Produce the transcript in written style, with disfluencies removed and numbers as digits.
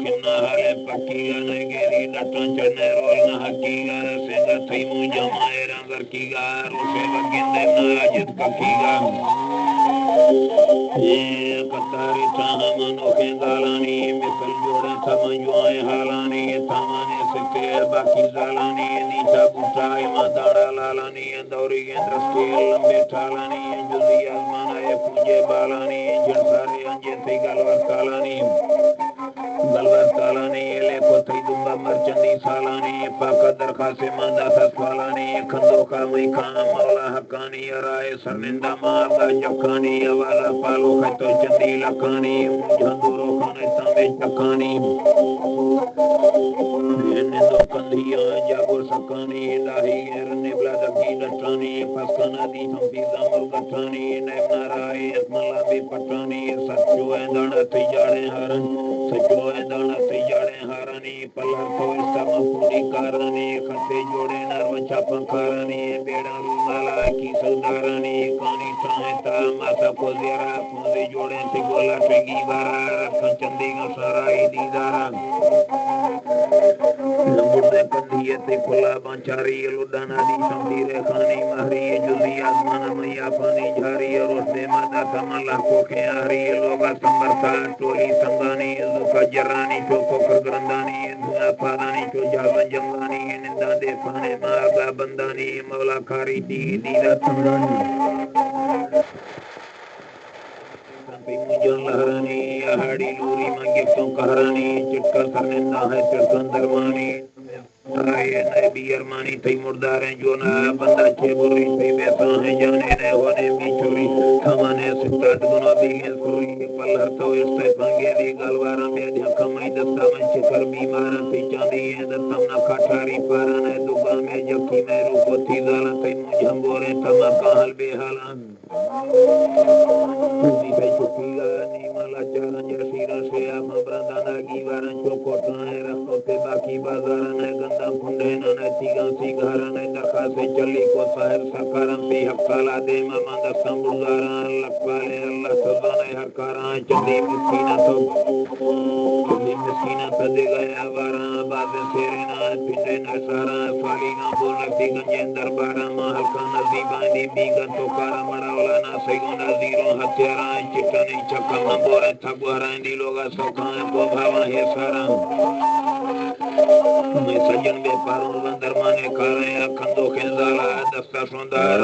खिन्ना हाले पक्कीगा नगेरी डटन चढ़ने रोलना हकीगा सेंगा थई मुझा मायरा गर्कीगा रोसे बगिंदे नाजिद ककीगा ये कतारी चाहा मनोखे गालानी मिसल जोड़े थमजुआए हालानी थमाने से बाकी जालानी नीचा बुटाई मादाड़ा लालानी दौरी दृष्टि लंबे ठालानी जुली आसमाना ये पूजे बालानी जड़सारे अंजे थी गलवर कालानी गलवर कालानी ले को थई दुम्बा मरचंदी सालानी पाका दरखासे मादा ससवालानी खंदो का मई खान मौला हकानी अराए सरनिंदा मादा जखानी अवाला पालो खतो चंदी लखानी झंदूरो खाने तामे चखानी निंदो कंधिया जागुर सकानी दाही एरने ब्लादा की डटानी फसकाना दी थंपी जामुर गठानी नैमनाराए असमला बे पटानी सच्चो ऐंदाना थी जाड़े हारन सच्चो ऐंदाना थी जाड़े हारानी पलर तो इस्तामा पूरी कारानी खते जोड़े नरम छापा कारानी बेड़ा रूमाला की सौदारानी कानी ठाहता माता को ज़रा पूंदे जोड़े थी गोला टेंगी बारा रखन चंदी गसाराई दीदारा नमुर्दे कंधिये ते खुला बांचारी लुडाना दी संदीरे खानी महरी जुली आसमाना मैया पानी झारी रोसे मादा कमला कोखे आरी लोगा संबरता टोली संगानी जुका जरानी चोको करगरंदानी धुना पादानी चो जावन जंगानी निंदा दे खाने मागा बंदानी मौला खारी दी दीदा संगानी लहरानी हाड़ी लूरी मंगे क्यों कहरानी चिटका सरनिंदा है चिटकन दरमानी आए नए बियर मानी थई मुर्दार हैं जो ना बंदा छे बुरी थई बेसा है जाने ने होने भी चोरी थमाने सिताट गुना बिगे सुरी पलर तो इससे पंगे दी गलवारा में ध्या कमाई दस्ता में चिकर बीमारा थी चांदी है दत्तम ना काठारी पारा ने दुबा में जखी में रूपो थी दाला थई मुझंबोरे थमा काहल Behala Bumi baju kira ni malah jalan jasira saya memberantana gibaran cokot naik rakote baki bazaran naik gandang kundena naik tiga sigaran naik dakase jali ko sahir sakaran pihak kala de mamanda sambudaran lakpale Allah subhanahu harkaran candi miskina to candi miskina tade gaya bara baze serena pindena sara falinga bola tiga jendar bara mahal kana zibani bigan tokara maraulana segunda zero hatiara चिटनी चक्का मंबोरे थगुआरा दी लोगा सौखाए बोभावा है सारा मैं सजन व्यापारों बंदर माने कारे खंदो खेंजाला दस्ता सुंदर